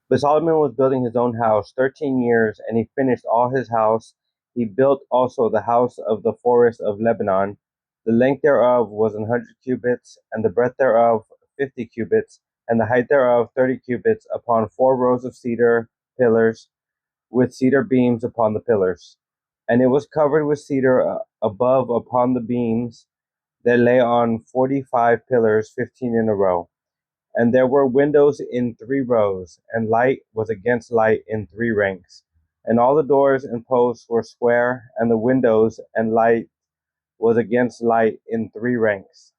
But Solomon was building his own house 13 years, and he finished all his house. He built also the house of the forest of Lebanon. The length thereof was 100 cubits, and the breadth thereof 50 cubits, and the height thereof 30 cubits, upon 4 rows of cedar pillars, with cedar beams upon the pillars. And it was covered with cedar above upon the beams that lay on 45 pillars, 15 in a row. And there were windows in 3 rows, and light was against light in 3 ranks. And all the doors and posts were square, and the windows and light was against light in 3 ranks.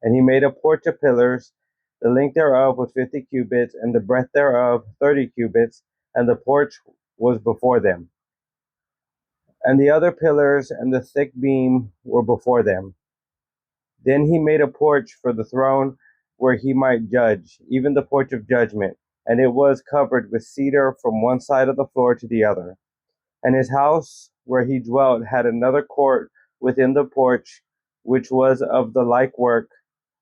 And he made a porch of pillars. The length thereof was 50 cubits, and the breadth thereof 30 cubits, and the porch was before them. And the other pillars and the thick beam were before them. Then he made a porch for the throne where he might judge, even the porch of judgment, and it was covered with cedar from one side of the floor to the other. And his house where he dwelt had another court within the porch, which was of the like work.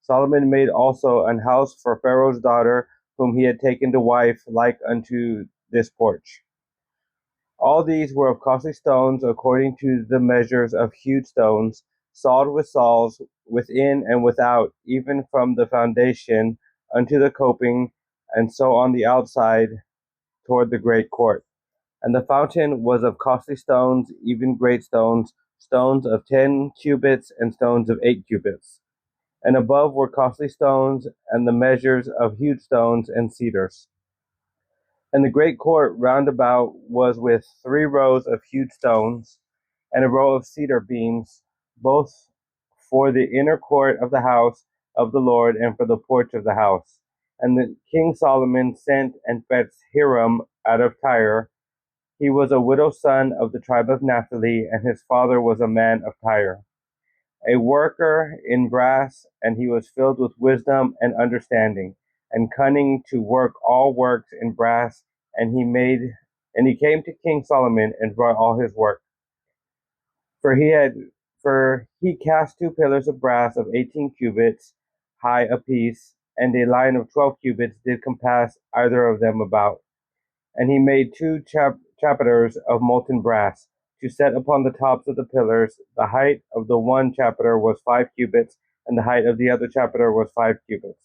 Solomon made also an house for Pharaoh's daughter, whom he had taken to wife, like unto this porch. All these were of costly stones, according to the measures of hewed stones, sawed with saws, within and without, even from the foundation unto the coping, and so on the outside toward the great court. And the fountain was of costly stones, even great stones, stones of 10 cubits, and stones of 8 cubits. And above were costly stones, and the measures of hewed stones and cedars. And the great court round about was with 3 rows of hewed stones, and a row of cedar beams, both for the inner court of the house of the Lord, and for the porch of the house. And the king Solomon sent and fetched Hiram out of Tyre. He was a widow's son of the tribe of Naphtali, and his father was a man of Tyre, a worker in brass, and he was filled with wisdom and understanding, and cunning to work all works in brass. And he came to King Solomon and brought all his work. For he cast 2 pillars of brass of 18 cubits high apiece, and a line of 12 cubits did compass either of them about. And he made 2 chapiters of molten brass, to set upon the tops of the pillars. The height of the one chapiter was 5 cubits, and the height of the other chapiter was 5 cubits.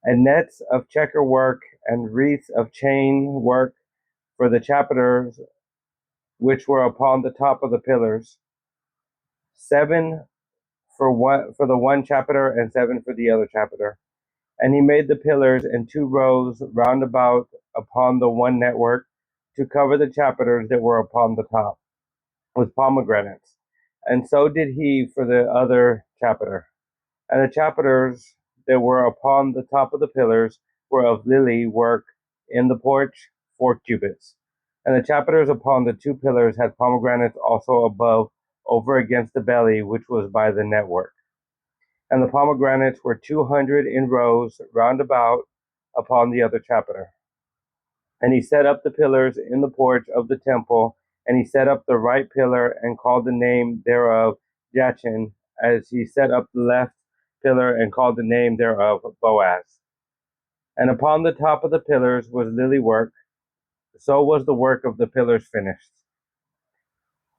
And nets of checker work and wreaths of chain work for the chapiters which were upon the top of the pillars, 7 for the one chapiter, and 7 for the other chapiter. And he made the pillars in 2 rows round about upon the one network, to cover the chapiters that were upon the top with pomegranates. And so did he for the other chapiter. And the chapiters that were upon the top of the pillars were of lily work in the porch, 4 cubits. And the chapiters upon the 2 pillars had pomegranates also above, over against the belly, which was by the network. And the pomegranates were 200 in rows round about upon the other chapiter. And he set up the pillars in the porch of the temple, and he set up the right pillar, and called the name thereof Jachin, as he set up the left pillar, and called the name thereof Boaz. And upon the top of the pillars was lily work, so was the work of the pillars finished.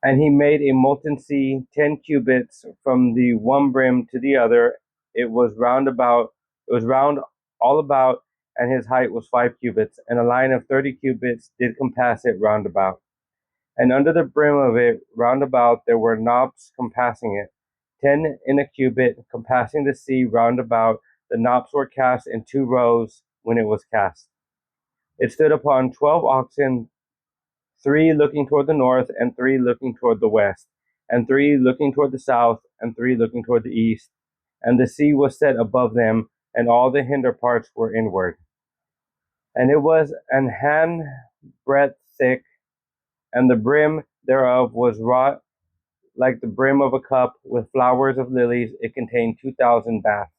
And he made a molten sea 10 cubits from the one brim to the other. It was round all about, and his height was 5 cubits, and a line of 30 cubits did compass it round about. And under the brim of it round about there were knops compassing it, 10 in a cubit, compassing the sea round about. The knops were cast in 2 rows when it was cast. It stood upon 12 oxen, 3 looking toward the north, and 3 looking toward the west, and 3 looking toward the south, and 3 looking toward the east. And the sea was set above them, and all the hinder parts were inward. And it was an hand breadth thick, and the brim thereof was wrought like the brim of a cup, with flowers of lilies. It contained 2,000 baths.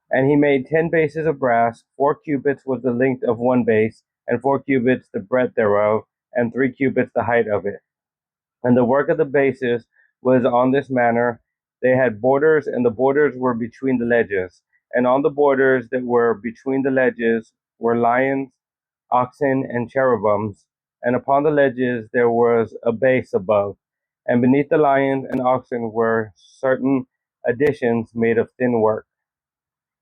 And he made 10 bases of brass. 4 cubits was the length of one base, and 4 cubits the breadth thereof, and 3 cubits the height of it. And the work of the bases was on this manner. They had borders, and the borders were between the ledges. And on the borders that were between the ledges were lions oxen, and cherubims, and upon the ledges there was a base above, and beneath the lions and oxen were certain additions made of thin work.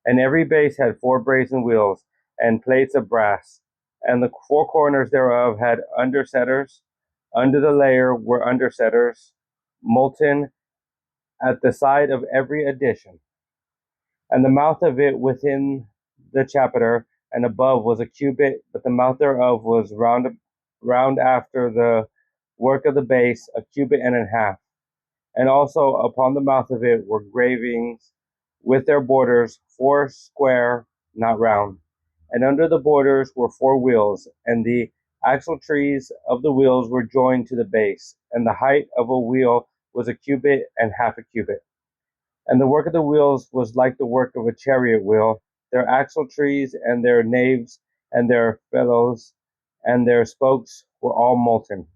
And every base had 4 brazen wheels, and plates of brass, and the 4 corners thereof had undersetters. Under the layer were undersetters, molten at the side of every addition. And the mouth of it within the chapiter and above was a cubit, but the mouth thereof was round after the work of the base, a cubit and a half. And also upon the mouth of it were gravings with their borders, 4 square, not round. And under the borders were 4 wheels, and the axle trees of the wheels were joined to the base, and the height of a wheel was a cubit and half a cubit. And the work of the wheels was like the work of a chariot wheel. Their axle trees and their naves and their felloes and their spokes were all molten.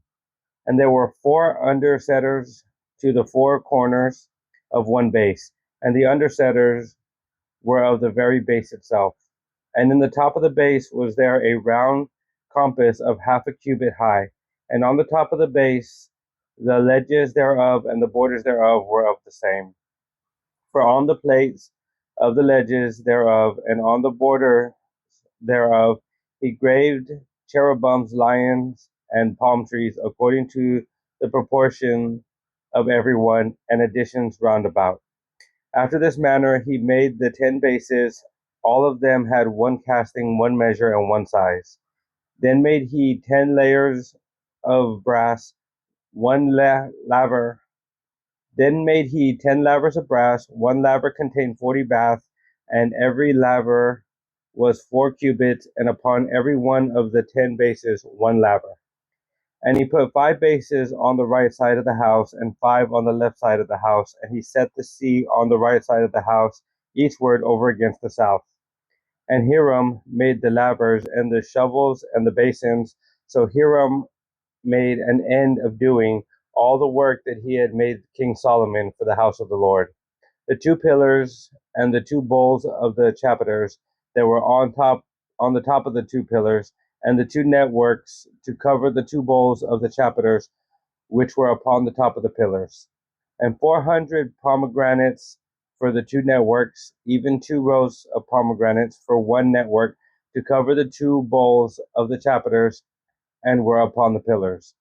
And there were 4 undersetters to the 4 corners of one base, and the undersetters were of the very base itself. And in the top of the base was there a round compass of half a cubit high, and on the top of the base the ledges thereof and the borders thereof were of the same. For on the plates of the ledges thereof and on the border thereof he graved cherubims, lions, and palm trees, according to the proportion of every one, and additions round about. After this manner he made the 10 bases. All of them had one casting, one measure, and one size. Then made he 10 layers of brass, one laver. Then made he 10 lavers of brass. One laver contained 40 baths, and every laver was 4 cubits, and upon every one of the 10 bases one laver. And he put 5 bases on the right side of the house, and 5 on the left side of the house. And he set the sea on the right side of the house, eastward over against the south. And Hiram made the lavers, and the shovels, and the basins. So Hiram made an end of doing all the work that he had made King Solomon for the house of the Lord. The 2 pillars and the 2 bowls of the chapiters that were on the top of the 2 pillars, and the 2 networks to cover the 2 bowls of the chapiters which were upon the top of the pillars, and 400 pomegranates for the 2 networks, even 2 rows of pomegranates for one network to cover the 2 bowls of the chapiters, and were upon the pillars.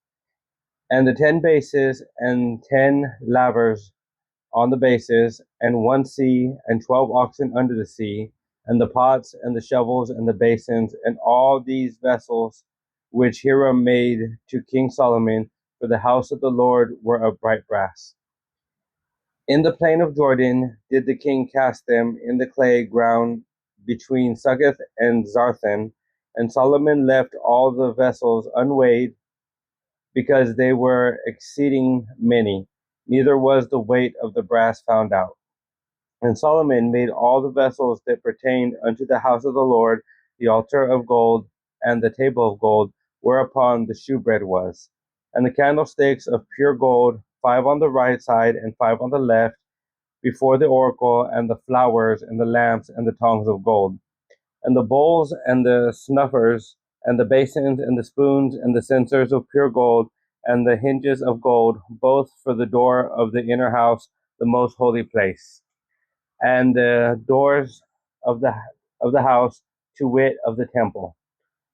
And the 10 bases and 10 lavers on the bases, and one sea, and 12 oxen under the sea, and the pots, and the shovels, and the basins, and all these vessels which Hiram made to King Solomon for the house of the Lord were of bright brass. In the plain of Jordan did the king cast them in the clay ground between Succoth and Zarthan, and Solomon left all the vessels unweighed, because they were exceeding many, neither was the weight of the brass found out. And Solomon made all the vessels that pertained unto the house of the Lord, the altar of gold, and the table of gold, whereupon the shewbread was, and the candlesticks of pure gold, 5 on the right side and 5 on the left, before the oracle, and the flowers, and the lamps, and the tongs of gold, and the bowls, and the snuffers, and the basins, and the spoons, and the censers of pure gold, and the hinges of gold, both for the door of the inner house, the most holy place, and the doors of the house, to wit, of the temple.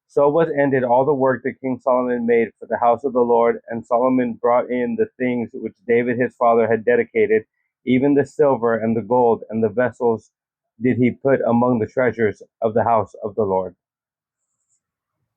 So was ended all the work that King Solomon made for the house of the Lord. And Solomon brought in the things which David his father had dedicated, even the silver and the gold and the vessels did he put among the treasures of the house of the Lord.